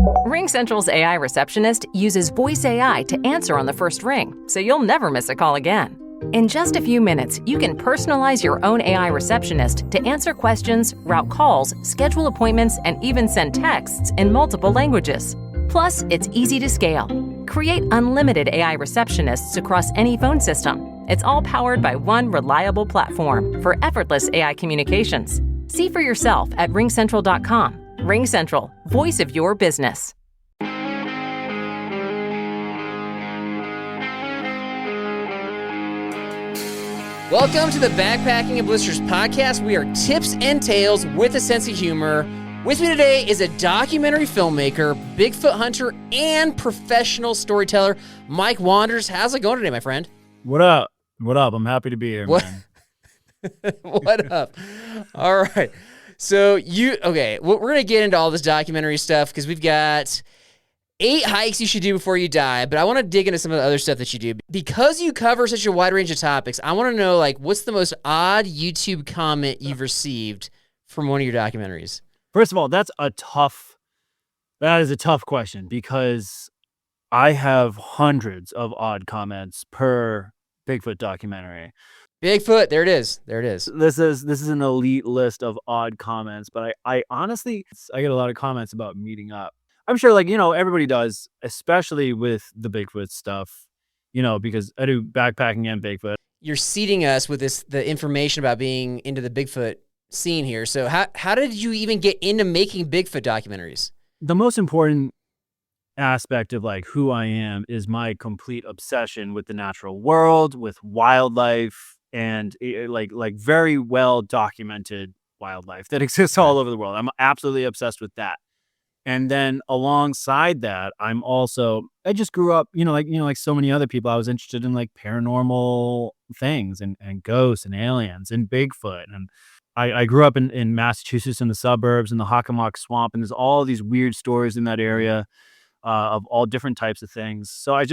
RingCentral's AI receptionist uses voice AI to answer on the first ring, so you'll never miss a call again. In just a few minutes, you can personalize your own AI receptionist to answer questions, route calls, schedule appointments, and even send texts in multiple languages. Plus, it's easy to scale. Create unlimited AI receptionists across any phone system. It's all powered by one reliable platform for effortless AI communications. See for yourself at ringcentral.com. RingCentral, voice of your business. Welcome to the Backpacking and Blisters podcast. We are tips and tales with a sense of humor. With me today is a documentary filmmaker, Bigfoot hunter, and professional storyteller, Mike Wanders. How's it going today, my friend? What up? What up? I'm happy to be here, man. What up? All right. So we're going to get into all this documentary stuff because we've got 8 hikes you should do before you die, but I want to dig into some of the other stuff that you do. Because you cover such a wide range of topics, I want to know, what's the most odd YouTube comment you've received from one of your documentaries? First of all, that is a tough question because I have hundreds of odd comments per Bigfoot documentary. Bigfoot, there it is. This is an elite list of odd comments, but I honestly, I get a lot of comments about meeting up. I'm sure, everybody does, especially with the Bigfoot stuff, because I do backpacking and Bigfoot. You're seeding us with the information about being into the Bigfoot scene here. So how did you even get into making Bigfoot documentaries? The most important aspect of who I am is my complete obsession with the natural world, with wildlife, and very well documented wildlife that exists all over the world. I'm absolutely obsessed with that. And then alongside that, I just grew up, like so many other people, I was interested in paranormal things and ghosts and aliens and Bigfoot. And I grew up in Massachusetts, in the suburbs, in the Hockomock Swamp, and there's all these weird stories in that area of all different types of things. So I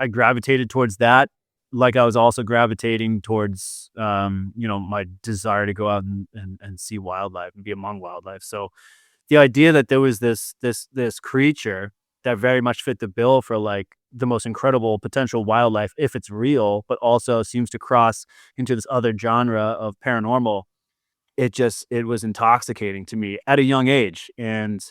gravitated towards that. Like I was also gravitating towards, my desire to go out and see wildlife and be among wildlife. So the idea that there was this creature that very much fit the bill for the most incredible potential wildlife, if it's real, but also seems to cross into this other genre of paranormal, it was intoxicating to me at a young age. And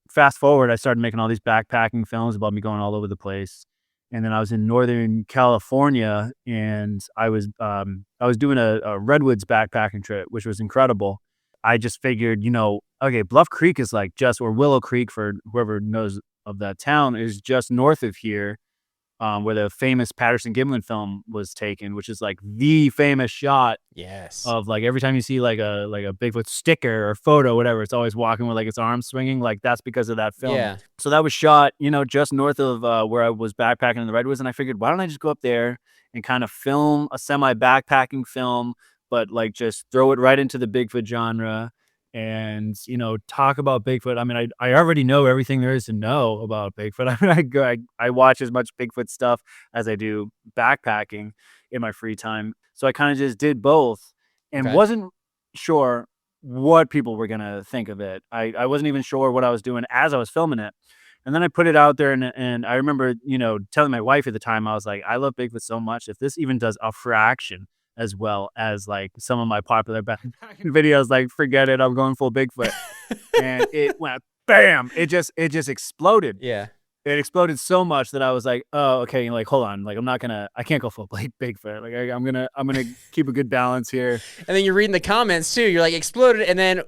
fast forward, I started making all these backpacking films about me going all over the place. And then I was in Northern California, and I was doing a redwoods backpacking trip, which was incredible. I just figured, okay, Bluff Creek is or Willow Creek, for whoever knows of that town, is just north of here, where the famous Patterson-Gimlin film was taken, which is the famous shot. Yes. Of every time you see a Bigfoot sticker or photo, whatever, it's always walking with its arms swinging. That's because of that film. Yeah. So that was shot, just north of where I was backpacking in the redwoods, and I figured, why don't I just go up there and kind of film a semi-backpacking film, but just throw it right into the Bigfoot genre and, talk about Bigfoot. I mean, I already know everything there is to know about Bigfoot. I mean, I watch as much Bigfoot stuff as I do backpacking in my free time. So I kind of just did both and wasn't sure what people were going to think of it. I wasn't even sure what I was doing as I was filming it. And then I put it out there, and I remember, telling my wife at the time, I was like, I love Bigfoot so much. If this even does a fraction as well as some of my popular backpacking videos, forget it, I'm going full Bigfoot. And it went bam, it just exploded. Yeah. It exploded so much that I was like, oh, okay, hold on, I can't go full Bigfoot. I'm gonna keep a good balance here. And then you're reading the comments too, you're exploded, and then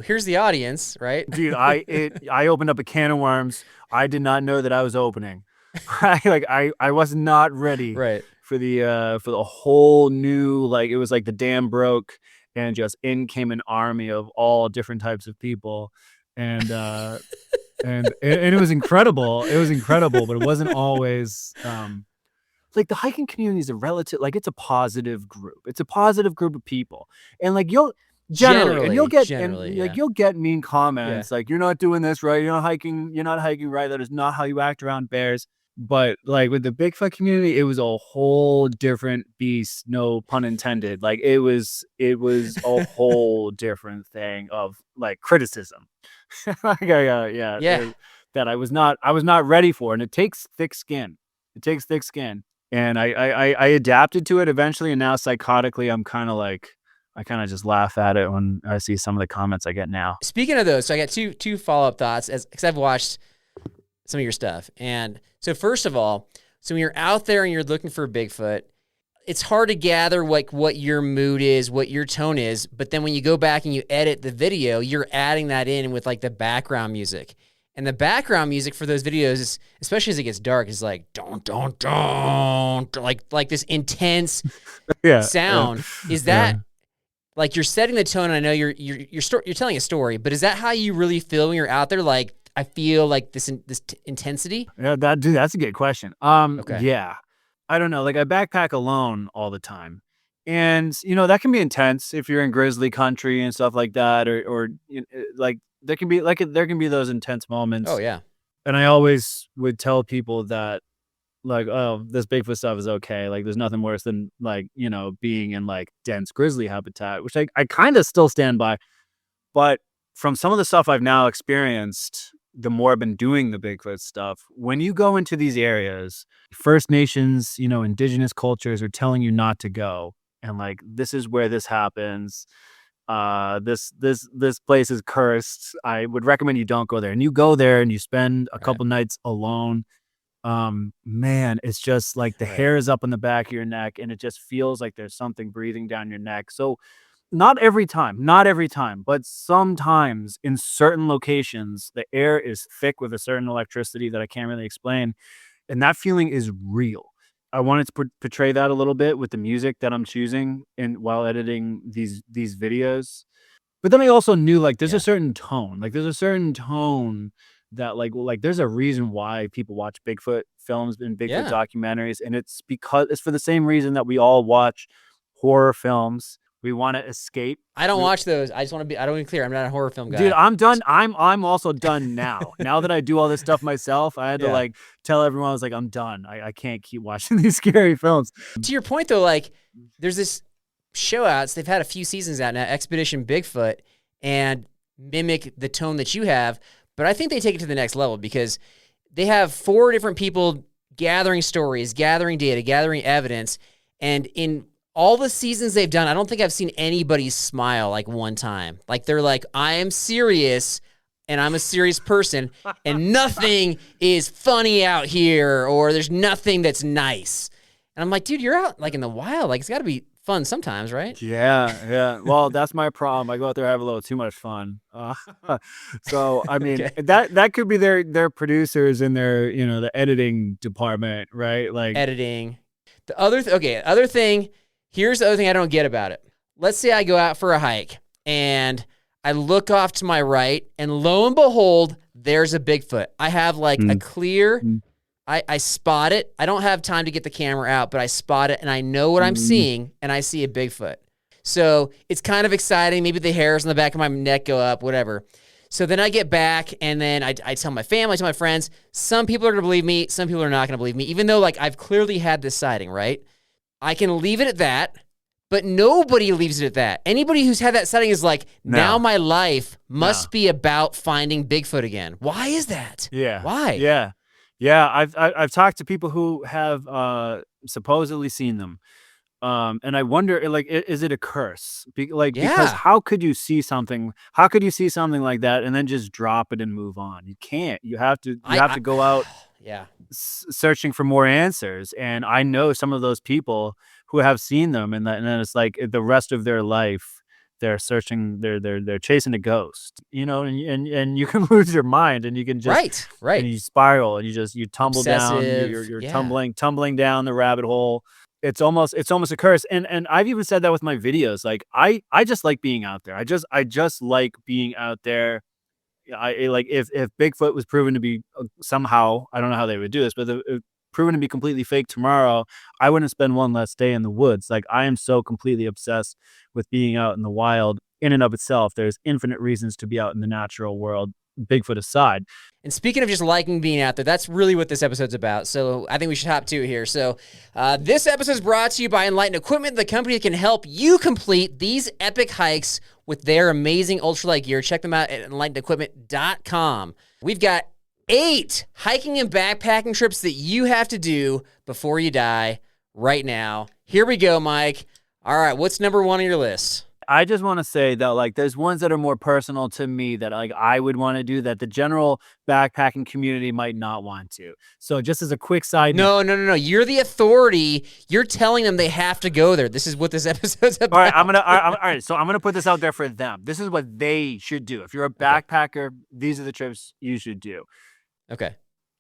here's the audience, right? Dude, I opened up a can of worms I did not know that I was opening. I was not ready. Right. For the whole new, it was the dam broke and just in came an army of all different types of people, and it was incredible. It was incredible, but it wasn't always the hiking community is a relative, it's a positive group. It's a positive group of people, and you'll you'll get mean comments you're not doing this right, you're not hiking right, that is not how you act around bears. But with the Bigfoot community, it was a whole different beast, no pun intended. It was a whole different thing of criticism. Yeah. that I was not ready for. And it takes thick skin. And I adapted to it eventually. And now psychotically, I kind of just laugh at it when I see some of the comments I get now. Speaking of those, so I got two follow-up thoughts because I've watched some of your stuff. And so first of all, so when you're out there and you're looking for Bigfoot, it's hard to gather like what your mood is, what your tone is. But then when you go back and you edit the video, you're adding that in with like the background music. And the background music for those videos, is, especially as it gets dark, is like don't like this intense sound. Is that like you're setting the tone? And I know you're telling a story, but is that how you really feel when you're out there? Like I feel like this intensity. Yeah, that's a good question. Okay. Yeah. I don't know. Like I backpack alone all the time. And, that can be intense if you're in grizzly country and stuff like that, or like there can be those intense moments. Oh yeah. And I always would tell people that like, oh, this Bigfoot stuff is okay. Like there's nothing worse than like, being in like dense grizzly habitat, which I kind of still stand by. But from some of the stuff I've now experienced, the more I've been doing the Bigfoot stuff, when you go into these areas, First Nations, indigenous cultures are telling you not to go. And like, this is where this happens. This place is cursed. I would recommend you don't go there. And you go there and you spend a couple nights alone. Man, it's just like the hair is up on the back of your neck and it just feels like there's something breathing down your neck. So not every time, but sometimes in certain locations, the air is thick with a certain electricity that I can't really explain. And that feeling is real. I wanted to portray that a little bit with the music that I'm choosing while editing these videos. But then I also knew like there's a certain tone. Like there's a certain tone that like there's a reason why people watch Bigfoot films and Bigfoot documentaries. And it's for the same reason that we all watch horror films. We want to escape. I don't watch those. I just want to be. I don't want to be clear. I'm not a horror film guy. Dude, I'm done. I'm also done now. Now that I do all this stuff myself, I had to like tell everyone I was like, I'm done. I can't keep watching these scary films. To your point though, like there's this show out. So they've had a few seasons out now, Expedition Bigfoot, and mimic the tone that you have. But I think they take it to the next level because they have 4 different people gathering stories, gathering data, gathering evidence, and in all the seasons they've done, I don't think I've seen anybody smile like one time. Like they're like, I am serious and I'm a serious person and nothing is funny out here or there's nothing that's nice. And I'm like, dude, you're out like in the wild. Like it's got to be fun sometimes, right? Yeah. Well, that's my problem. I go out there, I have a little too much fun. So, I mean, that could be their producers in their, the editing department, right? Like editing. The other thing. Here's the other thing I don't get about it. Let's say I go out for a hike and I look off to my right and lo and behold, there's a Bigfoot. I have like a clear, I spot it. I don't have time to get the camera out, but I spot it and I know what I'm seeing and I see a Bigfoot. So it's kind of exciting. Maybe the hairs on the back of my neck go up, whatever. So then I get back and then I tell my family, I tell my friends, some people are going to believe me, some people are not going to believe me, even though like I've clearly had this sighting, right? I can leave it at that, but nobody leaves it at that. Anybody who's had that sighting is like, now my life must be about finding Bigfoot again. Why is that? Yeah. Why? Yeah. I've talked to people who have supposedly seen them. And I wonder, like, is it a curse? Because how could you see something like that and then just drop it and move on? You can't. You have to go out searching for more answers. And I know some of those people who have seen them, and then it's like the rest of their life they're searching, they're chasing a ghost, and you can lose your mind, and you can just right, and you spiral, and you tumble obsessive, down, you're tumbling down the rabbit hole. It's almost a curse. And I've even said that with my videos. Like I just like being out there. I just like being out there. I like if Bigfoot was proven to be somehow, I don't know how they would do this, but if proven to be completely fake tomorrow, I wouldn't spend one less day in the woods. Like I am so completely obsessed with being out in the wild in and of itself. There's infinite reasons to be out in the natural world, Bigfoot aside. And speaking of just liking being out there, that's really what this episode's about. So I think we should hop to it here. So this episode is brought to you by Enlightened Equipment, the company that can help you complete these epic hikes with their amazing ultralight gear. Check them out at enlightenedequipment.com. We've got 8 hiking and backpacking trips that you have to do before you die right now. Here we go, Mike. All right, what's number 1 on your list? I just want to say that, like, there's ones that are more personal to me that, like, I would want to do that the general backpacking community might not want to. So just as a quick side note. No. You're the authority. You're telling them they have to go there. This is what this episode's about. All right, all right, so I'm gonna put this out there for them. This is what they should do. If you're a backpacker, these are the trips you should do. Okay.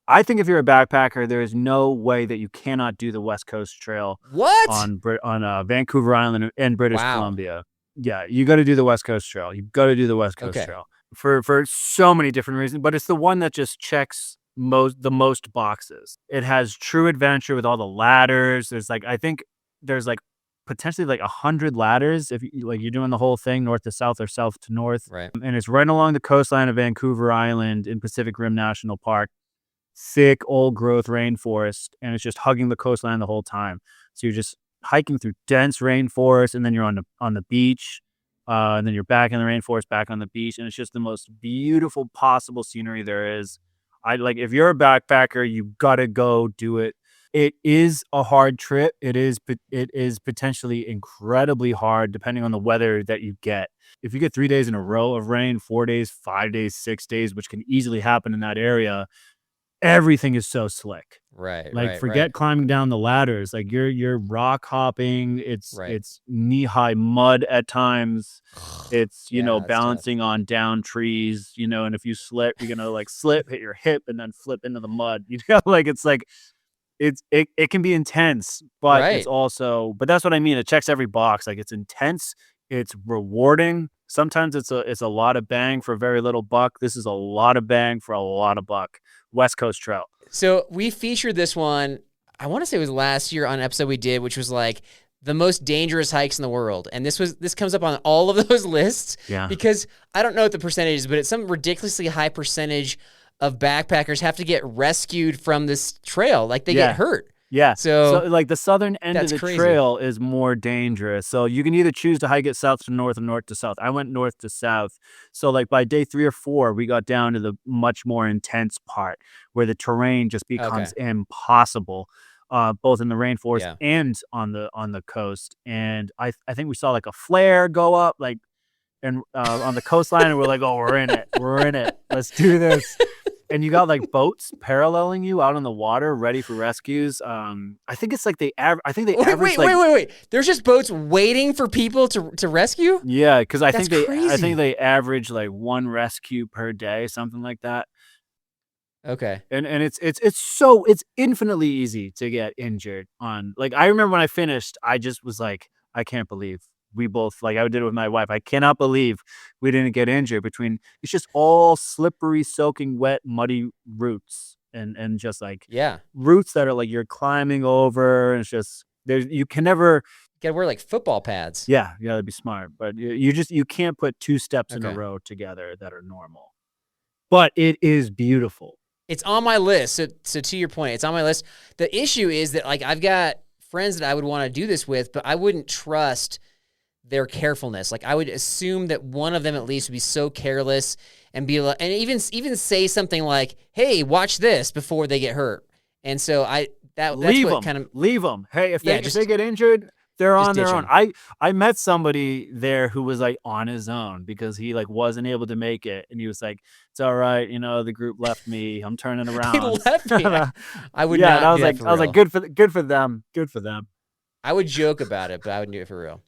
I think if you're a backpacker, there is no way that you cannot do the West Coast Trail What? on Vancouver Island and British Wow. Columbia. Yeah, you got to do the West Coast Trail. You got to do the West Coast Trail for so many different reasons, but it's the one that just checks the most boxes. It has true adventure with all the ladders. There's like, I think there's like potentially like 100 ladders if you're doing the whole thing north to south or south to north. Right. And it's right along the coastline of Vancouver Island in Pacific Rim National Park. Thick old growth rainforest, and it's just hugging the coastline the whole time. So you're just hiking through dense rainforest, and then you're on the beach, and then you're back in the rainforest, back on the beach, and it's just the most beautiful possible scenery there is. If you're a backpacker, you gotta go do it. It is a hard trip. It is potentially incredibly hard depending on the weather that you get. If you get 3 days in a row of rain, 4 days, 5 days, 6 days, which can easily happen in that area, everything is so slick. Right. Forget climbing down the ladders. Like you're rock hopping. It's knee-high mud at times. It's, balancing on down trees, and if you slip, you're going to like slip, hit your hip, and then flip into the mud. It can be intense, but it's also, but that's what I mean. It checks every box. Like it's intense. It's rewarding. Sometimes it's a lot of bang for very little buck. This is a lot of bang for a lot of buck. West Coast Trail. So we featured this one, I want to say it was last year on an episode we did, which was like the most dangerous hikes in the world. And this comes up on all of those lists because I don't know what the percentage is, but it's some ridiculously high percentage of backpackers have to get rescued from this trail. Like they get hurt. Yeah. So like the southern end of the crazy. trail is more dangerous. So you can either choose to hike it south to north or north to south. I went north to south. So like by day 3 or 4, we got down to the much more intense part where the terrain just becomes impossible, both in the rainforest and on the coast. And I think we saw like a flare go up and on the coastline, and we're like, oh, we're in it. Let's do this. And you got like boats paralleling you out on the water, ready for rescues. I think it's like I think they average. Wait. There's just boats waiting for people to rescue. Yeah, because I think crazy. they average like 1 rescue per day, something like that. Okay. And it's infinitely easy to get injured on. Like I remember when I finished, I just was like, I can't believe. We both, I did it with my wife. I cannot believe we didn't get injured it's just all slippery, soaking wet, muddy roots and just roots that are like you're climbing over. And it's just, you can never. You gotta wear like football pads. Yeah, that'd be smart. But you can't put 2 steps in a row together that are normal. But it is beautiful. It's on my list. So to your point, it's on my list. The issue is that I've got friends that I would want to do this with, but I wouldn't trust their carefulness. I would assume that one of them at least would be so careless and be like, and even say something like, "Hey, watch this," before they get hurt. And so that's what kind of leave them. Hey, if they get injured, they're on their own. I met somebody there who was on his own because he wasn't able to make it, and he was like, "It's all right, the group left me. I'm turning around." He left me. I would not. I was like, good for them. Good for them. I would joke about it, but I wouldn't do it for real.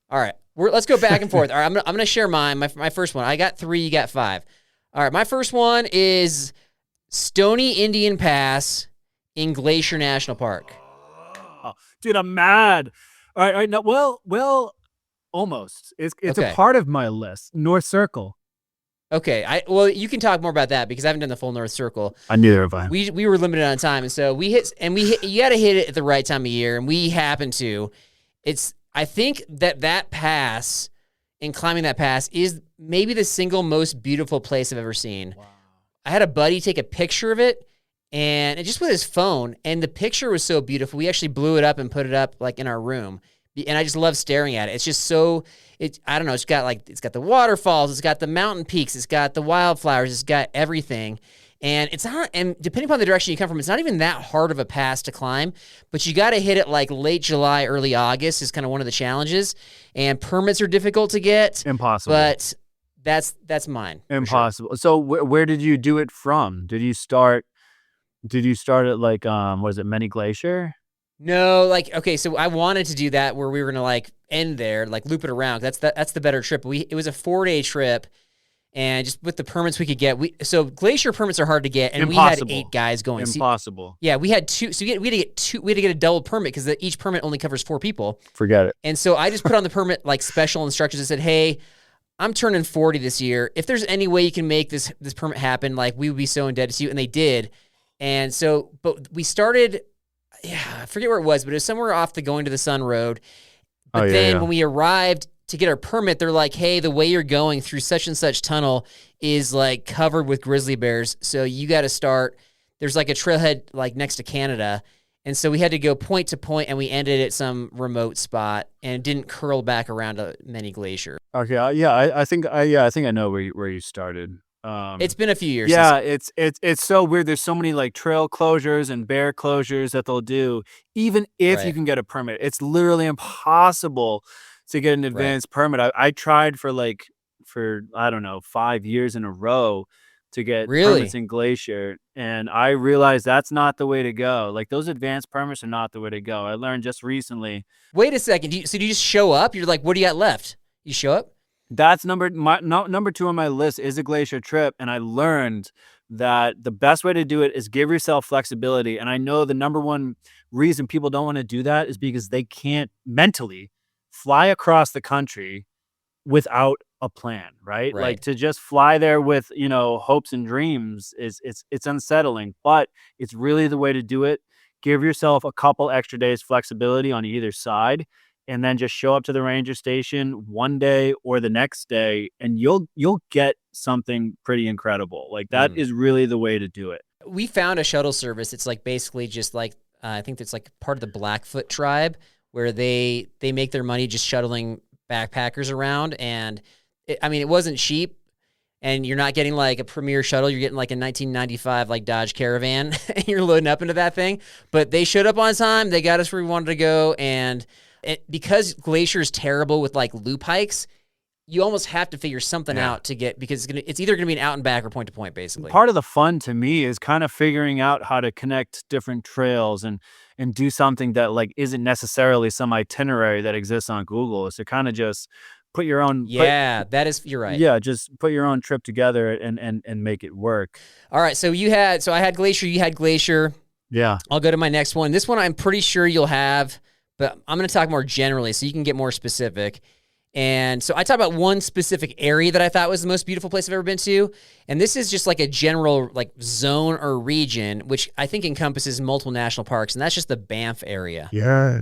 All right, let's go back and forth. All right, I'm gonna share mine. My first one. I got 3. You got 5. All right, my first one is Stony Indian Pass in Glacier National Park. Oh, dude, I'm mad. All right. No, well, almost. It's okay. A part of my list. North Circle. Okay. Well, you can talk more about that because I haven't done the full North Circle. Neither have I. We were limited on time, and so you got to hit it at the right time of year, and we happen to. I think that pass and climbing that pass is maybe the single most beautiful place I've ever seen. Wow. I had a buddy take a picture of it, and just with his phone, and the picture was so beautiful. We actually blew it up and put it up in our room, and I just love staring at it. It's just so I don't know. It's got the waterfalls, it's got the mountain peaks, it's got the wildflowers, it's got everything, And it's not, and depending upon the direction you come from, it's not even that hard of a pass to climb, but you got to hit it like late July, early August is kind of one of the challenges. And permits are difficult to get. Impossible. But that's mine. Impossible. Sure. So where did you do it from? Did you start at like, was it Many Glacier? No, like, okay, so I wanted to do that where we were going to like end there, like loop it around. That's the better trip. It was a 4-day trip. And just with the permits we could get, so glacier permits are hard to get, and Impossible. we had 8 guys going. Impossible. So, yeah, we had 2. So we had to get 2. We had to get a double permit because each permit only covers 4 people. Forget it. And so I just put on the permit like special instructions and said, "Hey, I'm turning 40 this year. If there's any way you can make this permit happen, like we would be so indebted to you." And they did. And so, but we started. Yeah, I forget where it was, but it was somewhere off the Going to the Sun Road. But then when we arrived to get our permit, they're like, "Hey, the way you're going through such and such tunnel is like covered with grizzly bears. So you got to start, there's like a trailhead like next to Canada." And so we had to go point to point, and we ended at some remote spot and didn't curl back around a Many Glacier. Okay. I think I know where you started. It's been a few years. Yeah, it's so weird. There's so many like trail closures and bear closures that they'll do, even if you can get a permit. It's literally impossible to get an advanced permit. I tried for I don't know 5 years in a row to get permits in Glacier, and I realized that's not the way to go. Like those advanced permits are not the way to go. I learned just recently. Wait a second. Do you just show up? You're like, what do you got left? You show up? That's number 2 on my list is a glacier trip, and I learned that the best way to do it is give yourself flexibility. And I know the number one reason people don't want to do that is because they can't mentally fly across the country without a plan, right? Like to just fly there with, hopes and dreams it's unsettling, but it's really the way to do it. Give yourself a couple extra days flexibility on either side, and then just show up to the ranger station one day or the next day, and you'll get something pretty incredible. Like that is really the way to do it. We found a shuttle service. It's like basically just like, I think it's like part of the Blackfoot tribe where they make their money just shuttling backpackers around. And it wasn't cheap, and you're not getting like a premier shuttle. You're getting like a 1995 like Dodge Caravan, and you're loading up into that thing. But they showed up on time. They got us where we wanted to go, and because Glacier is terrible with like loop hikes, you almost have to figure something out to get, because it's either going to be an out and back or point to point, basically. Part of the fun to me is kind of figuring out how to connect different trails and do something that like isn't necessarily some itinerary that exists on Google. So kind of just put your own. Yeah, you're right. Yeah, just put your own trip together and make it work. All right, so I had Glacier, you had Glacier. Yeah. I'll go to my next one. This one I'm pretty sure you'll have, but I'm going to talk more generally so you can get more specific. And so I talked about one specific area that I thought was the most beautiful place I've ever been to. And this is just like a general like zone or region, which I think encompasses multiple national parks. And that's just the Banff area. Yes.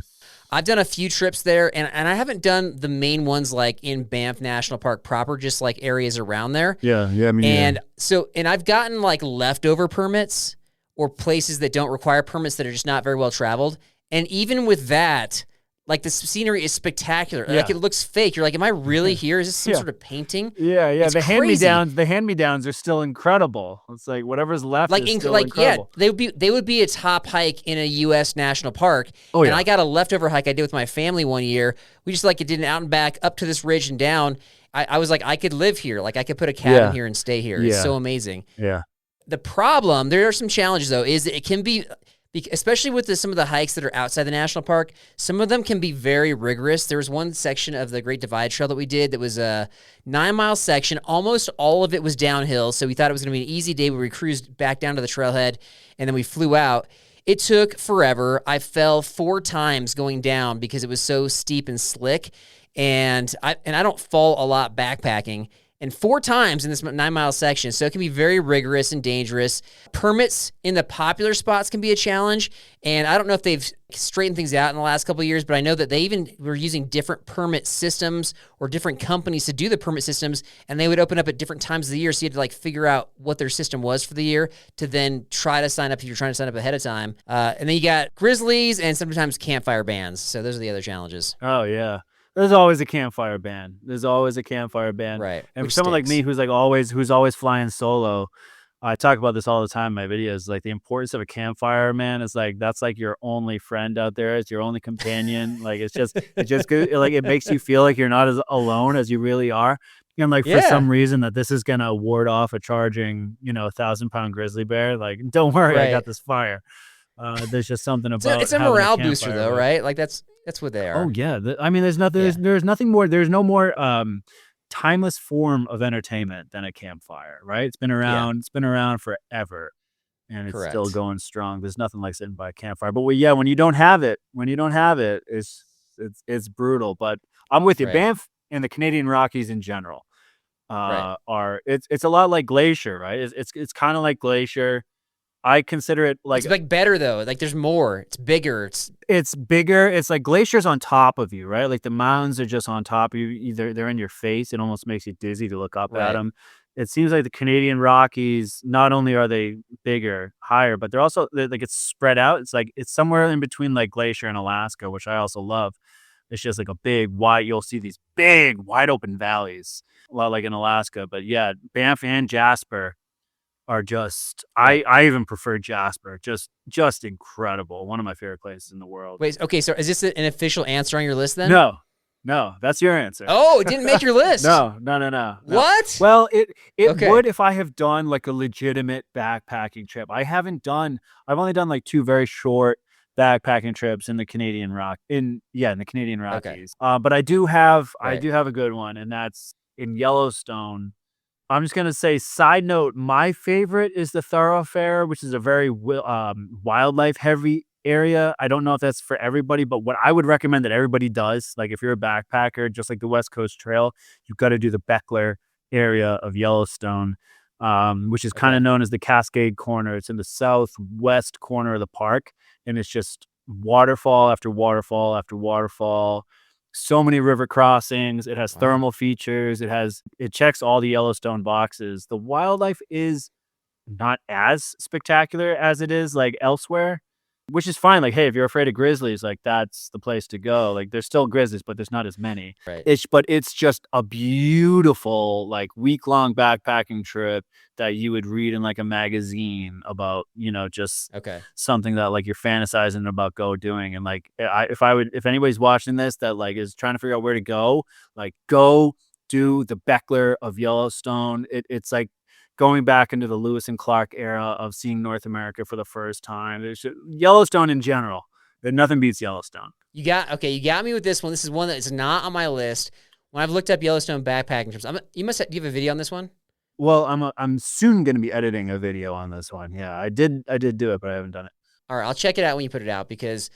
I've done a few trips there, and I haven't done the main ones like in Banff National Park proper, just like areas around there. Yeah. And I've gotten like leftover permits or places that don't require permits that are just not very well traveled. And even with that, like the scenery is spectacular. Like it looks fake. You're like, am I really here? Is this some sort of painting? Yeah. It's the crazy. hand-me-downs are still incredible. It's like whatever's left is still incredible. Yeah, they would be a top hike in a U.S. national park. Oh, yeah. And I got a leftover hike I did with my family one year. We just like it did an out and back up to this ridge and down. I was like, I could live here. Like I could put a cabin here and stay here. It's so amazing. Yeah. The problem, there are some challenges though, is that it can be, especially with some of the hikes that are outside the national park, some of them can be very rigorous. There was one section of the Great Divide Trail that we did that was a 9-mile section. Almost all of it was downhill, so we thought it was going to be an easy day where we cruised back down to the trailhead, and then we flew out. It took forever. I fell 4 times going down because it was so steep and slick, and I don't fall a lot backpacking. And 4 times in this 9-mile section. So it can be very rigorous and dangerous. Permits in the popular spots can be a challenge. And I don't know if they've straightened things out in the last couple of years, but I know that they even were using different permit systems or different companies to do the permit systems. And they would open up at different times of the year. So you had to like figure out what their system was for the year to then try to sign up if you're trying to sign up ahead of time. And then you got grizzlies and sometimes campfire bans. So those are the other challenges. Oh, yeah. There's always a campfire ban. Right. And for someone like me who's always flying solo, I talk about this all the time in my videos. Like the importance of a campfire, man, is like that's like your only friend out there. It's your only companion. Like it's just good. Like it makes you feel like you're not as alone as you really are. And like for Yeah. some reason that this is gonna ward off a charging, 1,000-pound grizzly bear. Like, don't worry, I Right. got this fire. There's just something It's about a having a morale booster campfire though, with. right? Like that's what they Oh are. yeah, I mean, Yeah. there's nothing more. There's no more timeless form of entertainment than a campfire, right? It's been Yeah. around. It's been around forever, and it's still Correct. going strong. There's nothing like sitting by a campfire. But yeah, when you don't have it, it's brutal. But I'm with you. Right. Banff and the Canadian Rockies in general Right. are it's a lot like Glacier, right? It's kind of like Glacier. I consider it It's like better though. Like there's more. It's bigger. it's bigger. It's like Glacier's on top of you, right? Like the mountains are just on top of you. Either they're in your face. It almost makes you dizzy to look up at Right. them. It seems like the Canadian Rockies, not only are they bigger, higher, but like it's spread out. It's like it's somewhere in between like Glacier and Alaska, which I also love. It's just like a big wide. You'll see these big wide open valleys, a lot like in Alaska. But yeah, Banff and Jasper are just Right. I even prefer Jasper. Just incredible. One of my favorite places in the world. Wait. Okay. So is this an official answer on your list then? No. No, that's your answer. Oh, it didn't make your list. No. What? Well, it Okay. would if I have done like a legitimate backpacking trip. I've only done like 2 very short backpacking trips in the in the Canadian Okay. Rockies. But I do have Right. a good one, and that's in Yellowstone. I'm just gonna say, side note, my favorite is the Thoroughfare, which is a very wildlife heavy area. I don't know if that's for everybody, but what I would recommend that everybody does, like if you're a backpacker, just like the West Coast Trail, you've got to do the Beckler area of Yellowstone, which is kind Okay. of known as the Cascade Corner. It's in the southwest corner of the park, and it's just waterfall after waterfall after waterfall, so many river crossings. It has Wow. thermal features. It checks all the Yellowstone boxes. The wildlife is not as spectacular as it is like elsewhere, which is fine. Like, hey, if you're afraid of grizzlies, like that's the place to go. Like there's still grizzlies, but there's not as many. Right. It's just a beautiful like week-long backpacking trip that you would read in like a magazine about, just Okay. something that like you're fantasizing about doing. And like if anybody's watching this that like is trying to figure out where to go, like go do the Beckler of Yellowstone. It's like going back into the Lewis and Clark era of seeing North America for the first time. Yellowstone in general. Nothing beats Yellowstone. You got me with this one. This is one that is not on my list. When I've looked up Yellowstone backpacking trips, do you have a video on this one? Well, I'm soon going to be editing a video on this one. Yeah, I did do it, but I haven't done it. All right, I'll check it out when you put it out because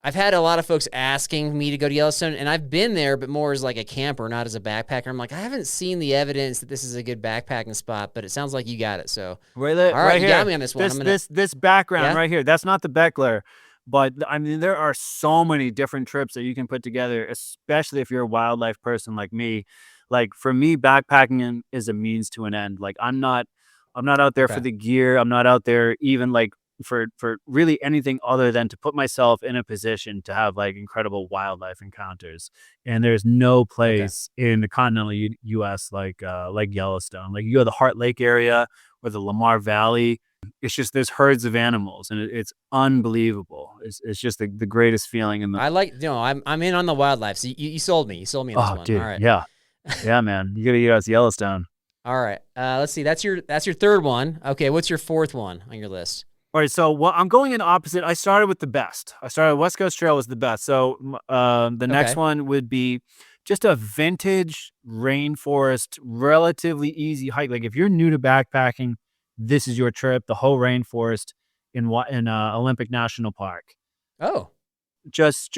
I've had a lot of folks asking me to go to Yellowstone, and I've been there, but more as like a camper, not as a backpacker. I'm like, I haven't seen the evidence that this is a good backpacking spot, but it sounds like you got it. So, all right, you here. got me on this one. This background Yeah? right here. That's not the Beckler, but I mean, there are so many different trips that you can put together, especially if you're a wildlife person like me. Like for me, backpacking is a means to an end. Like I'm not out there for Okay. the gear. I'm not out there even like for really anything other than to put myself in a position to have like incredible wildlife encounters. And there's no place in the continental US like Yellowstone. Like you go to the Heart Lake area or the Lamar Valley, it's just there's herds of animals, and it's unbelievable. It's just the greatest feeling in the I'm in on the wildlife. So you sold me. You sold me on this one. dude, All right. yeah, man, you gotta get out to Yellowstone. All right. Let's see. That's your third one. Okay. What's your fourth one on your list? All right, so I'm going in opposite. I started with the best. West Coast Trail was the best. So the next Okay. one would be just a vintage rainforest, relatively easy hike. Like if you're new to backpacking, this is your trip. The whole rainforest in Olympic National Park. Oh. Just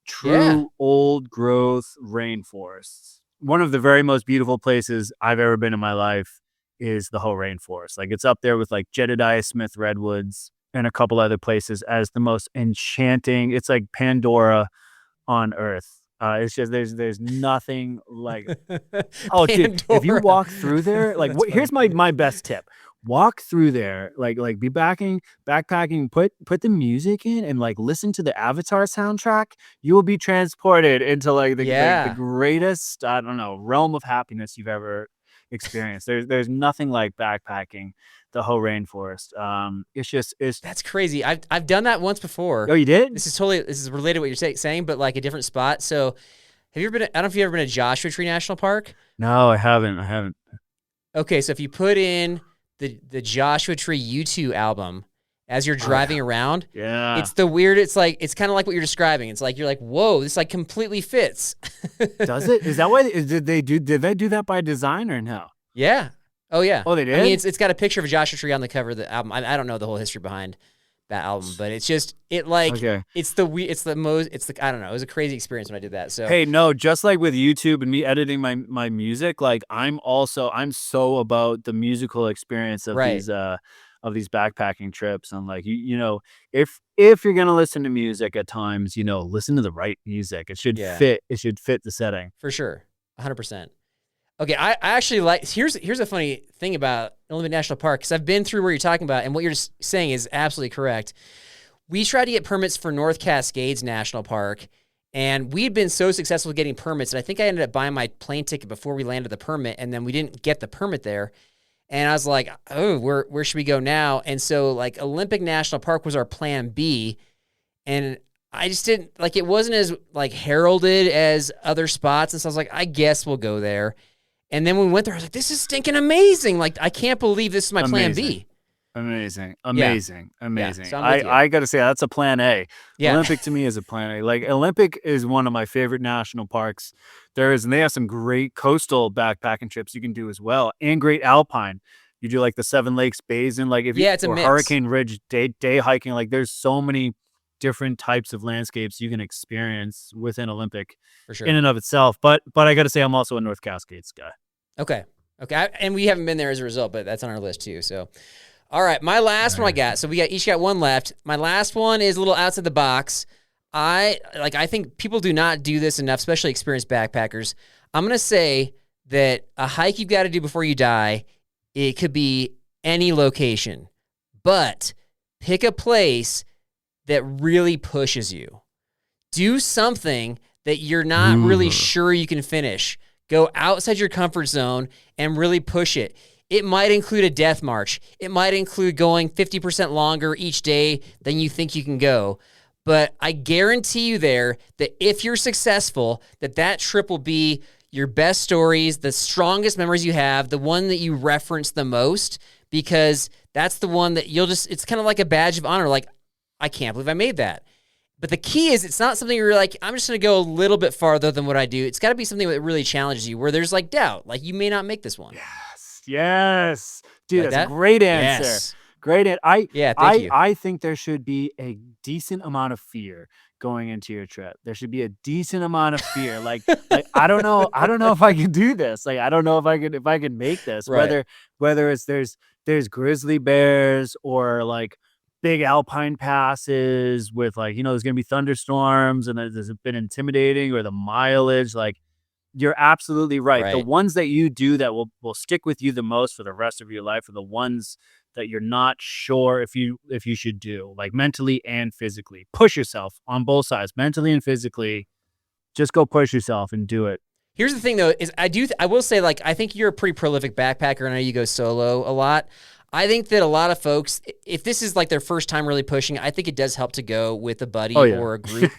true Yeah. old growth rainforests. One of the very most beautiful places I've ever been in my life is the whole rainforest. Like it's up there with like Jedediah Smith redwoods and a couple other places as the most enchanting. It's like Pandora on Earth. It's just there's nothing like. Oh, dude! If you Pandora. walk through there, like That's here's funny. my best tip: walk through there, like be backpacking, put the music in, and like listen to the Avatar soundtrack. You will be transported into like the Yeah. greatest, I don't know, realm of happiness you've ever experienced. There's nothing like backpacking the whole rainforest. It's That's crazy. I've done that once before. Oh, you did? This is related to what you're saying, but like a different spot. So have you ever been? I don't know if you've ever been to Joshua Tree National Park. No, I haven't. Okay, so if you put in the Joshua Tree U2 album as you're driving around, Yeah. it's the weird. It's kind of like what you're describing. It's like you're like, whoa, this like completely fits. Does it? Is that why? Did they do that by design or no? Yeah. Oh yeah. Oh, they did? I mean, it's got a picture of a Joshua Tree on the cover of the album. I don't know the whole history behind that album, but it's just I don't know. It was a crazy experience when I did that. So Hey, no, just like with YouTube and me editing my music, like I'm so about the musical experience of Right. these backpacking trips. And like you know, if you're gonna listen to music at times, listen to the right music. It should fit the setting. For sure. 100%. Okay, I actually like. Here's a funny thing about Olympic National Park, because I've been through where you're talking about, and what you're just saying is absolutely correct. We tried to get permits for North Cascades National Park, and we'd been so successful getting permits, and I think I ended up buying my plane ticket before we landed the permit, and then we didn't get the permit there. And I was like, oh, where should we go now? And so like Olympic National Park was our plan B, and I just didn't like, it wasn't as like heralded as other spots, and so I was like, I guess we'll go there. And then when we went there, I was like, this is stinking amazing. Like, I can't believe this is my plan B. Amazing. Yeah, so I'm with you. I got to say, that's a plan A. Yeah. Olympic to me is a plan A. Like, Olympic is one of my favorite national parks and they have some great coastal backpacking trips you can do as well, and great alpine. You do like the Seven Lakes Basin, like it's a mix. Hurricane Ridge day hiking. Like, there's so many different types of landscapes you can experience within Olympic For sure. in and of itself. But I got to say, I'm also a North Cascades guy. Okay. And we haven't been there as a result, but that's on our list too. So, all right, my last one I got. So we each got one left. My last one is a little outside the box. I think people do not do this enough, especially experienced backpackers. I'm going to say that a hike you've got to do before you die, it could be any location, but pick a place that really pushes you. Do something that you're not really sure you can finish. Go outside your comfort zone and really push it. It might include a death march. It might include going 50% longer each day than you think you can go. But I guarantee you there that if you're successful, that trip will be your best stories, the strongest memories you have, the one that you reference the most, because that's the one that it's kind of like a badge of honor. Like, I can't believe I made that. But the key is, it's not something you're like, I'm just going to go a little bit farther than what I do. It's got to be something that really challenges you, where there's like doubt. Like, you may not make this one. Yes. Dude, Like that's that? a great answer. Yes. Great. Thank you. I think there should be a decent amount of fear going into your trip. There should be a decent amount of fear. Like I don't know if I can do this. Like, I don't know if I can make this. Right. Whether it's there's grizzly bears, or like big alpine passes with like, there's gonna be thunderstorms, and there's been intimidating, or the mileage. Like, you're absolutely right. The Right. ones that you do that will stick with you the most for the rest of your life are the ones that you're not sure if you should do, like mentally and physically. Push yourself on both sides, mentally and physically. Just go push yourself and do it. Here's the thing, though, is I will say, like, I think you're a pretty prolific backpacker. I know you go solo a lot. I think that a lot of folks, if this is like their first time really pushing, I think it does help to go with a buddy or a group.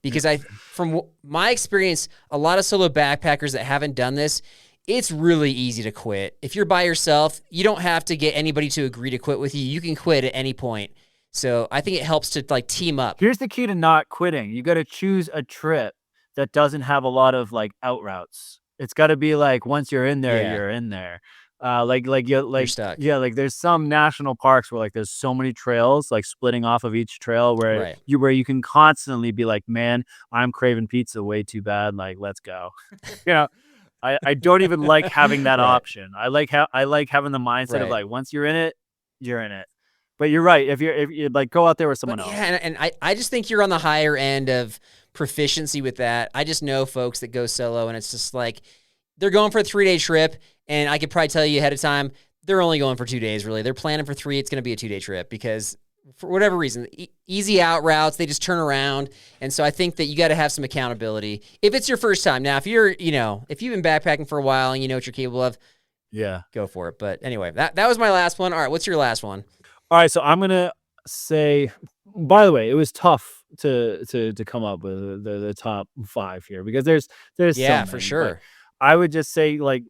Because from my experience, a lot of solo backpackers that haven't done this, it's really easy to quit. If you're by yourself, you don't have to get anybody to agree to quit with you. You can quit at any point. So I think it helps to like team up. Here's the key to not quitting. You got to choose a trip that doesn't have a lot of like out routes. It's got to be like, once you're in there, you're in there. You're stuck. Yeah, like there's some national parks where like there's so many trails like splitting off of each trail where you can constantly be like, man, I'm craving pizza way too bad. Like, let's go. I don't even like having that option. I like having the mindset of like, once you're in it, you're in it. But you're right. If you like, go out there with someone else. Yeah, and I just think you're on the higher end of proficiency with that. I just know folks that go solo, and it's just like they're going for a 3-day trip, and I could probably tell you ahead of time they're only going for 2 days. Really, they're planning for 3. It's going to be a 2-day trip because for whatever reason, easy out routes, they just turn around. And so I think that you got to have some accountability if it's your first time. Now, if you've been backpacking for a while and you know what you're capable of, go for it. But anyway, that was my last one. All right, what's your last one? All right, so I'm gonna say. By the way, it was tough to come up with the top 5 here because there's so for many, sure. but I would just say like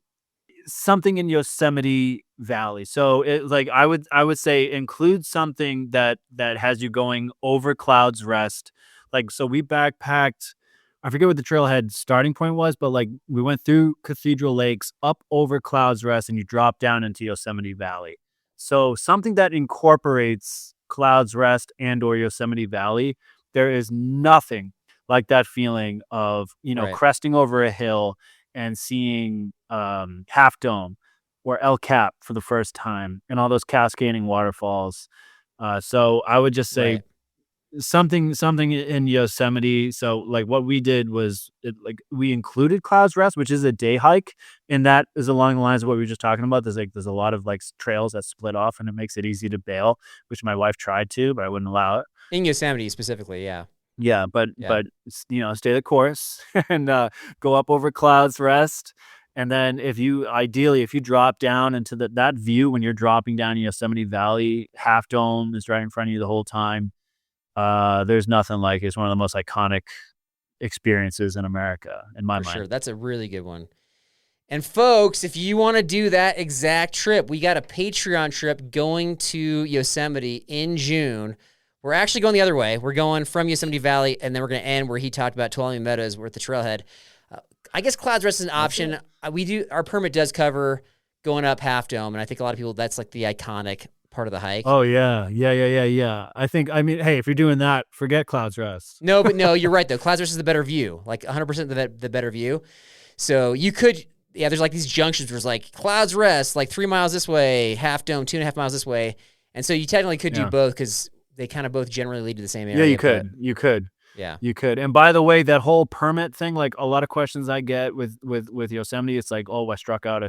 something in Yosemite Valley. So it like I would say include something that has you going over Clouds Rest. Like so we backpacked. I forget what the trailhead starting point was, but like we went through Cathedral Lakes up over Clouds Rest and you drop down into Yosemite Valley. So something that incorporates Clouds Rest and or Yosemite Valley, there is nothing like that feeling of, Right. cresting over a hill and seeing Half Dome or El Cap for the first time and all those cascading waterfalls. So I would just say Right. something in Yosemite. So like what we did was we included Clouds Rest, which is a day hike, and that is along the lines of what we were just talking about. There's a lot of like trails that split off, and it makes it easy to bail, which my wife tried to, but I wouldn't allow it. In Yosemite specifically, yeah. Yeah, but stay the course and go up over Clouds Rest. And then if you drop down into that view when you're dropping down in Yosemite Valley, Half Dome is right in front of you the whole time. There's nothing like it. It's one of the most iconic experiences in America, in my mind. Sure, that's a really good one. And folks, if you want to do that exact trip, we got a Patreon trip going to Yosemite in June. We're actually going the other way. We're going from Yosemite Valley, and then we're going to end where he talked about Tuolumne Meadows. We're at the trailhead. I guess Clouds Rest is an option. Our permit does cover going up Half Dome, and I think a lot of people, that's like the iconic part of the hike. Oh yeah. Hey, if you're doing that, forget Clouds Rest. No, you're right though. Clouds Rest is the better view, like 100% the better view. So you could, there's like these junctions where it's like Clouds Rest, like 3 miles this way, Half Dome 2.5 miles this way, and so you technically could do both because they kind of both generally lead to the same area. Yeah, you could. Yeah, you could. And by the way, that whole permit thing, like a lot of questions I get with Yosemite, it's like, oh, I struck out,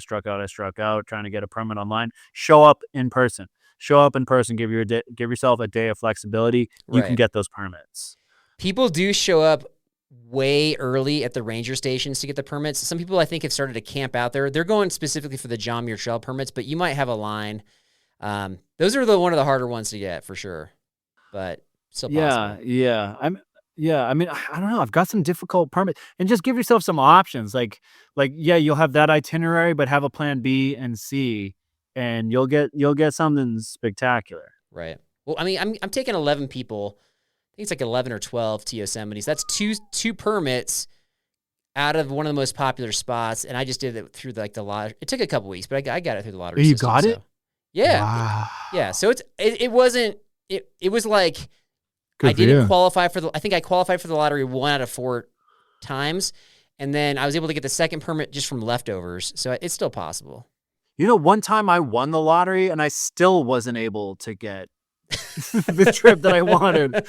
trying to get a permit online. Show up in person. Give yourself a day of flexibility. You can get those permits. People do show up way early at the ranger stations to get the permits. Some people I think have started to camp out there. They're going specifically for the John Muir Trail permits, but you might have a line. Those are one of the harder ones to get for sure, but still possible. I mean, I don't know. I've got some difficult permits, and just give yourself some options. Like, you'll have that itinerary, but have a plan B and C, and you'll get something spectacular. Right. Well, I mean, I'm taking 11 people. I think it's like 11 or 12 to Yosemite. So that's two permits out of one of the most popular spots, and I just did it through the lottery. It took a couple weeks, but I got it through the lottery. You system, got it? Yeah. Wow. Yeah. So it was like Good I didn't for you. qualify for I think I qualified for the lottery 1 out of 4 times, and then I was able to get the second permit just from leftovers. So it's still possible. One time I won the lottery and I still wasn't able to get the trip that I wanted.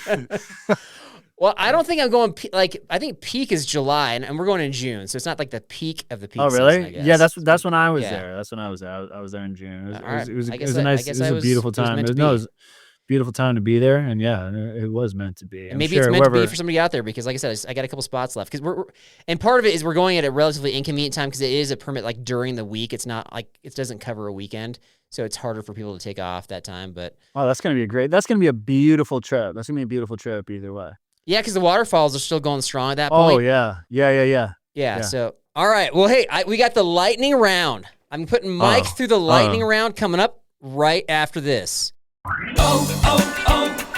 Well, I don't think I'm going I think peak is July and we're going in June, so it's not like the peak of the peak. Oh, really? Season, I guess. Yeah, that's when I was Yeah. there. That's when I was there. I was there in June. It was I a guess nice. I It was a was- beautiful it was time. meant to It was be. a beautiful time to be there, and yeah, it was meant to be. And maybe it's meant to be for somebody out there because, like I said, I got a couple spots left. Because and part of it is we're going at a relatively inconvenient time because it is a permit like during the week. It's not like it doesn't cover a weekend, so it's harder for people to take off that time. But That's gonna be a beautiful trip. That's gonna be a beautiful trip either way. yeah, because the waterfalls are still going strong at that point. Oh yeah. Yeah. So all right. Well, hey, we got the lightning round. I'm putting Mike through the lightning round coming up right after this.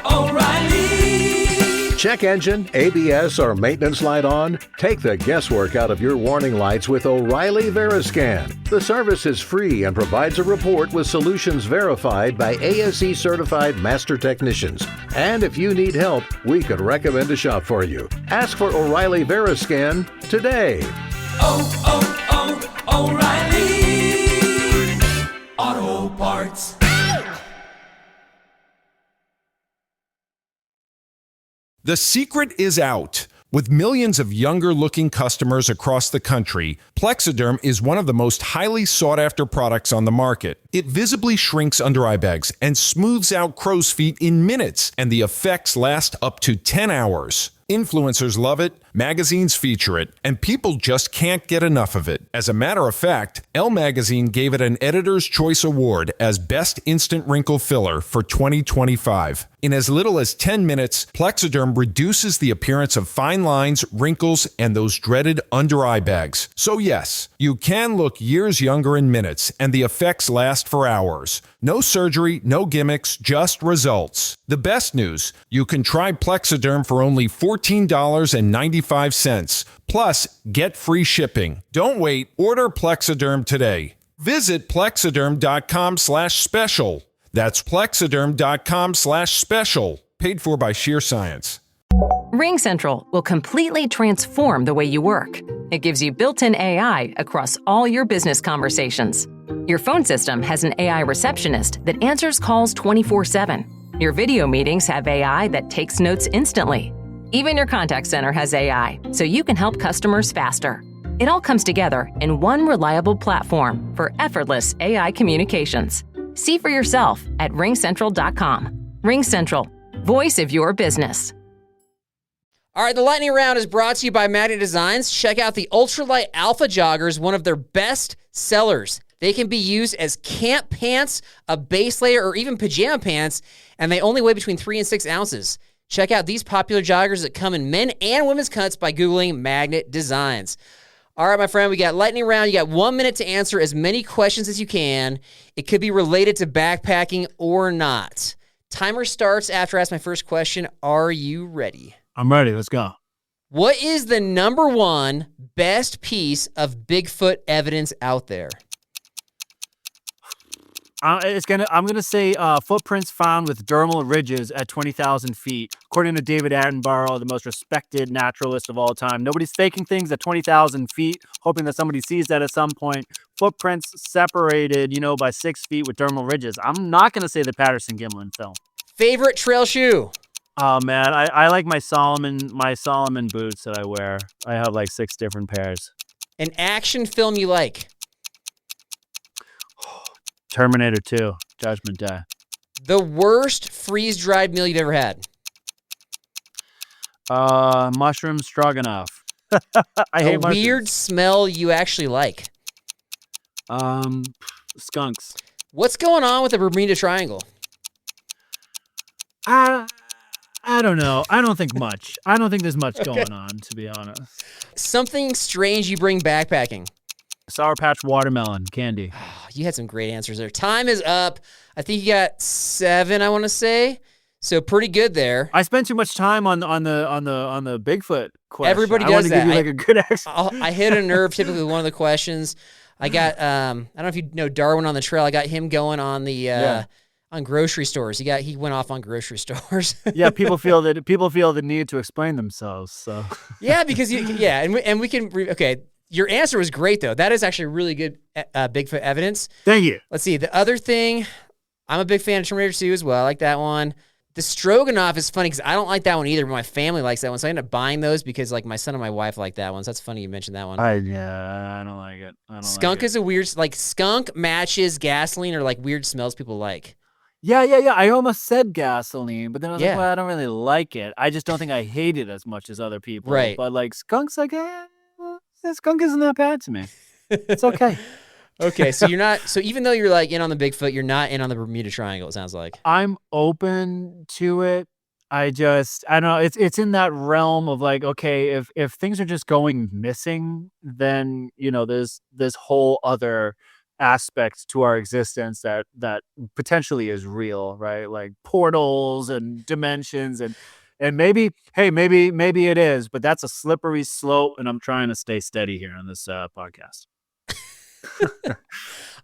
O'Reilly. Check engine, ABS, or maintenance light on? Take the guesswork out of your warning lights with O'Reilly Veriscan. The service is free and provides a report with solutions verified by ASE certified master technicians. And if you need help, we could recommend a shop for you. Ask for O'Reilly Veriscan today. O'Reilly Auto Parts. The secret is out. With millions of younger-looking customers across the country, Plexiderm is one of the most highly sought-after products on the market. It visibly shrinks under-eye bags and smooths out crow's feet in minutes, and the effects last up to 10 hours. Influencers love it, magazines feature it, and people just can't get enough of it. As a matter of fact, Elle Magazine gave it an Editor's Choice Award as Best Instant Wrinkle Filler for 2025. In as little as 10 minutes, Plexiderm reduces the appearance of fine lines, wrinkles, and those dreaded under-eye bags. So yes, you can look years younger in minutes, and the effects last for hours. No surgery, no gimmicks, just results. The best news, you can try Plexiderm for only $14.95. Plus, get free shipping. Don't wait, order Plexiderm today. Visit plexiderm.com/special. That's plexiderm.com/special. Paid for by Sheer Science. RingCentral will completely transform the way you work. It gives you built-in AI across all your business conversations. Your phone system has an AI receptionist that answers calls 24/7. Your video meetings have AI that takes notes instantly. Even your contact center has AI, so you can help customers faster. It all comes together in one reliable platform for effortless AI communications. See for yourself at ringcentral.com. RingCentral, voice of your business. All right, the lightning round is brought to you by Magnet Designs. Check out the Ultralight Alpha Joggers, one of their best sellers. They can be used as camp pants, a base layer, or even pajama pants, and they only weigh between 3 and 6 ounces. Check out these popular joggers that come in men and women's cuts by Googling Magnet Designs. All right, my friend, we got lightning round. You got 1 minute to answer as many questions as you can. It could be related to backpacking or not. Timer starts after I ask my first question. Are you ready? I'm ready. Let's go. What is the number one best piece of Bigfoot evidence out there? I'm gonna say footprints found with dermal ridges at 20,000 feet. According to David Attenborough, the most respected naturalist of all time. Nobody's faking things at 20,000 feet, hoping that somebody sees that at some point. Footprints separated, by 6 feet with dermal ridges. I'm not gonna say the Patterson-Gimlin film. Favorite trail shoe? Oh man, I like my Solomon boots that I wear. I have like 6 different pairs. An action film you like? Terminator 2, Judgment Day. The worst freeze-dried meal you've ever had? Mushroom stroganoff. I hate mushrooms. Weird smell you actually like? Skunks. What's going on with the Bermuda Triangle? I don't know. I don't think much. I don't think there's much going on, to be honest. Something strange you bring backpacking? Sour Patch watermelon candy. Oh, you had some great answers there. Time is up. I think you got 7, I want to say. So pretty good there. I spent too much time on the Bigfoot question. Everybody does I want to that. give you like a good answer. I hit a nerve typically with one of the questions. I got I don't know if you know Darwin on the Trail. I got him going on the on grocery stores. He went off on grocery stores. Yeah, people feel the need to explain themselves. So yeah, because we can okay. Your answer was great, though. That is actually really good Bigfoot evidence. Thank you. Let's see. The other thing, I'm a big fan of Terminator 2 as well. I like that one. The Stroganoff is funny because I don't like that one either, but my family likes that one. So I ended up buying those because my son and my wife like that one. So that's funny you mentioned that one. I don't like it. Skunk is a weird, skunk, matches, gasoline are weird smells people like. Yeah. I almost said gasoline, but then I was like, well, I don't really like it. I just don't think I hate it as much as other people. Right. But skunk's that skunk isn't that bad to me. It's okay. Okay, so you're not. So even though you're in on the Bigfoot, you're not in on the Bermuda Triangle. It sounds like I'm open to it. I don't know. It's in that realm of okay, if things are just going missing, then there's this whole other aspect to our existence that potentially is real, right? Like portals and dimensions and maybe it is, but that's a slippery slope, and I'm trying to stay steady here on this podcast.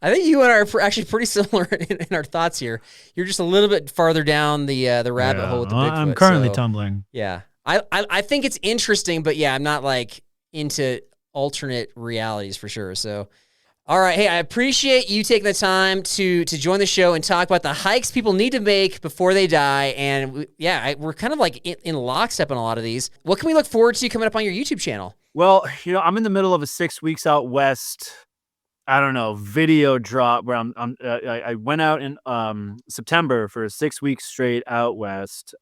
I think you and I are actually pretty similar in our thoughts here. You're just a little bit farther down the rabbit hole with the Bigfoot. I'm currently tumbling. Yeah, I think it's interesting, but yeah, I'm not into alternate realities for sure. So. All right. Hey, I appreciate you taking the time to join the show and talk about the hikes people need to make before they die. And we're kind of in lockstep on a lot of these. What can we look forward to coming up on your YouTube channel? Well, I'm in the middle of a 6 weeks out west, I don't know, video drop where I went out in September for 6 weeks straight out west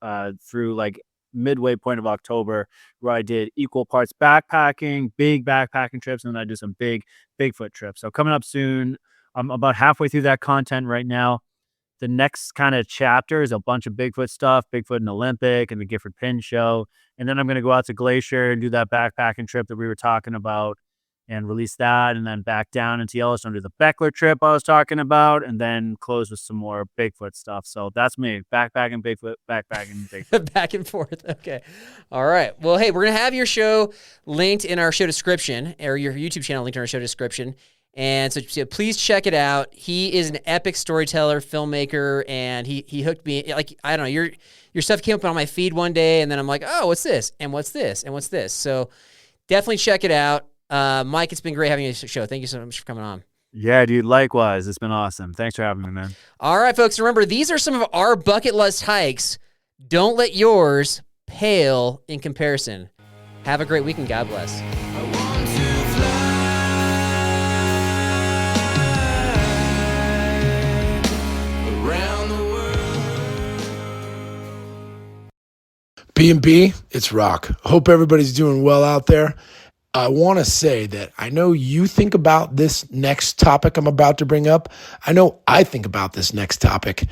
through midway point of October where I did equal parts backpacking, big backpacking trips, and then I did some big Bigfoot trips. So coming up soon, I'm about halfway through that content right now. The next kind of chapter is a bunch of Bigfoot stuff, Bigfoot and Olympic and the Gifford Pin Show. And then I'm going to go out to Glacier and do that backpacking trip that we were talking about and release that, and then back down into Yellowstone, do the Beckler trip I was talking about, and then close with some more Bigfoot stuff. So that's me, backpacking Bigfoot, backpacking Bigfoot. Back and forth. Okay. All right. Well, hey, we're going to have your show linked in our show description, or your YouTube channel linked in our show description. And so please check it out. He is an epic storyteller, filmmaker, and he hooked me. Like, I don't know, your stuff came up on my feed one day, and then I'm like, oh, what's this? And what's this? And what's this? So definitely check it out. Mike, it's been great having you on the show. Thank you so much for coming on. Yeah, dude, likewise. It's been awesome. Thanks for having me, man. All right, folks, remember, these are some of our bucket list hikes. Don't let yours pale in comparison. Have a great weekend. God bless. B&B, it's rock. Hope everybody's doing well out there. I want to say that I know you think about this next topic I'm about to bring up. I know I think about this next topic.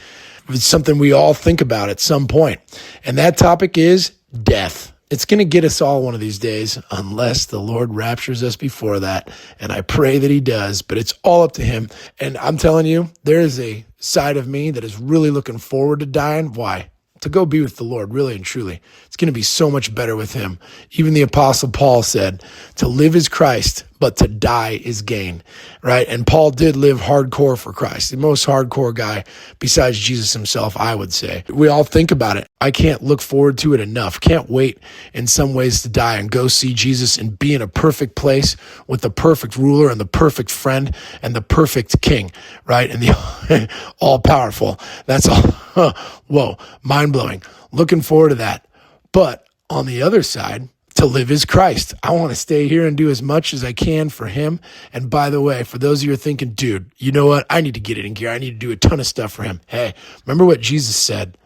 It's something we all think about at some point. And that topic is death. It's going to get us all one of these days, unless the Lord raptures us before that. And I pray that he does, but it's all up to him. And I'm telling you, there is a side of me that is really looking forward to dying. Why? To go be with the Lord, really and truly. It's going to be so much better with him. Even the Apostle Paul said, to live is Christ, but to die is gain, right? And Paul did live hardcore for Christ, the most hardcore guy besides Jesus himself, I would say. We all think about it. I can't look forward to it enough. Can't wait in some ways to die and go see Jesus and be in a perfect place with the perfect ruler and the perfect friend and the perfect king, right? And the all-powerful. That's all. Whoa, mind-blowing. Looking forward to that. But on the other side, to live is Christ. I want to stay here and do as much as I can for him. And by the way, for those of you who are thinking, dude, you know what? I need to get it in gear. I need to do a ton of stuff for him. Hey, remember what Jesus said?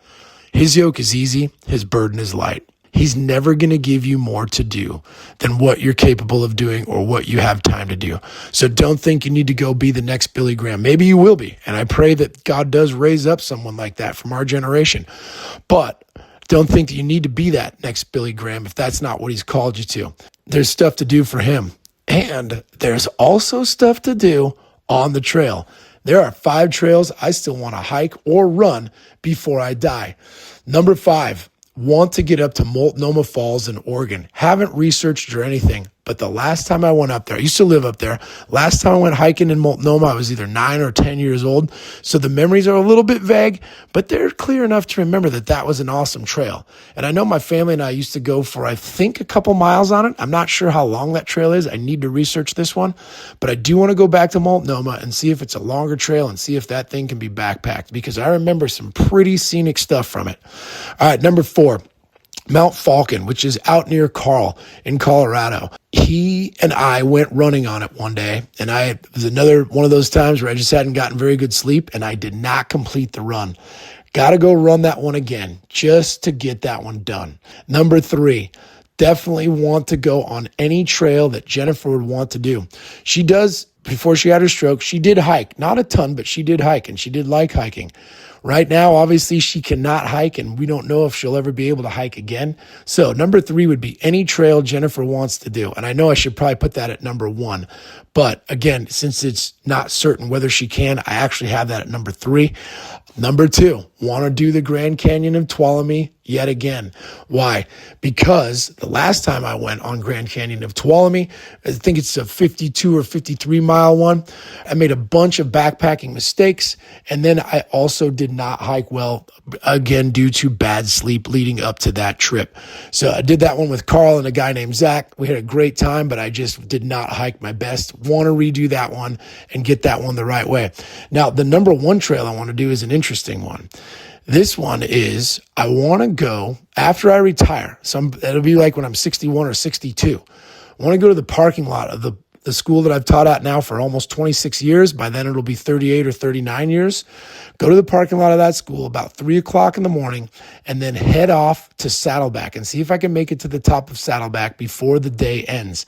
His yoke is easy. His burden is light. He's never going to give you more to do than what you're capable of doing or what you have time to do. So don't think you need to go be the next Billy Graham. Maybe you will be. And I pray that God does raise up someone like that from our generation. But don't think that you need to be that next Billy Graham if that's not what he's called you to. There's stuff to do for him. And there's also stuff to do on the trail. There are 5 trails I still want to hike or run before I die. Number 5, want to get up to Multnomah Falls in Oregon. Haven't researched or anything, but the last time I went up there, I used to live up there. Last time I went hiking in Multnomah, I was either 9 or 10 years old. So the memories are a little bit vague, but they're clear enough to remember that that was an awesome trail. And I know my family and I used to go for, I think, a couple miles on it. I'm not sure how long that trail is. I need to research this one, but I do want to go back to Multnomah and see if it's a longer trail and see if that thing can be backpacked, because I remember some pretty scenic stuff from it. All right, number 4. Mount Falcon, which is out near Carl in Colorado. He and I went running on it one day, and it was another one of those times where I just hadn't gotten very good sleep, and I did not complete the run. Got to go run that one again just to get that one done. Number 3, definitely want to go on any trail that Jennifer would want to do. She does, before she had her stroke, she did hike. Not a ton, but she did hike, and she did like hiking. Right now, obviously, she cannot hike, and we don't know if she'll ever be able to hike again. So number 3 would be any trail Jennifer wants to do. And I know I should probably put that at number 1. But again, since it's not certain whether she can, I actually have that at number 3. Number 2, want to do the Grand Canyon of Tuolumne yet again. Why? Because the last time I went on Grand Canyon of Tuolumne, I think it's a 52 or 53 mile one, I made a bunch of backpacking mistakes, and then I also did not hike well, again, due to bad sleep leading up to that trip. So I did that one with Carl and a guy named Zach. We had a great time, but I just did not hike my best. Want to redo that one and get that one the right way. Now, the number 1 trail I want to do is an interesting one. This one is, I want to go after I retire. It'll be like when I'm 61 or 62. I want to go to the parking lot of the school that I've taught at now for almost 26 years. By then it'll be 38 or 39 years. Go to the parking lot of that school about 3 o'clock in the morning and then head off to Saddleback and see if I can make it to the top of Saddleback before the day ends.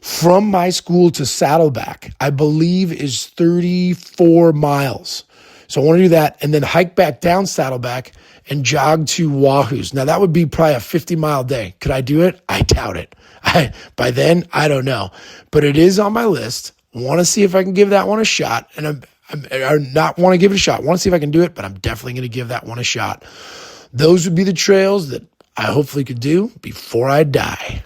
From my school to Saddleback, I believe is 34 miles. So I want to do that and then hike back down Saddleback and jog to Wahoo's. Now that would be probably a 50-mile day. Could I do it? I doubt it. By then, I don't know. But it is on my list. Want to see if I can give that one a shot. And I not want to give it a shot. Want to see if I can do it, but I'm definitely going to give that one a shot. Those would be the trails that I hopefully could do before I die.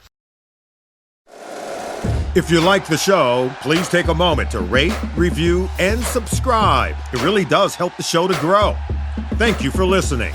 If you like the show, please take a moment to rate, review, and subscribe. It really does help the show to grow. Thank you for listening.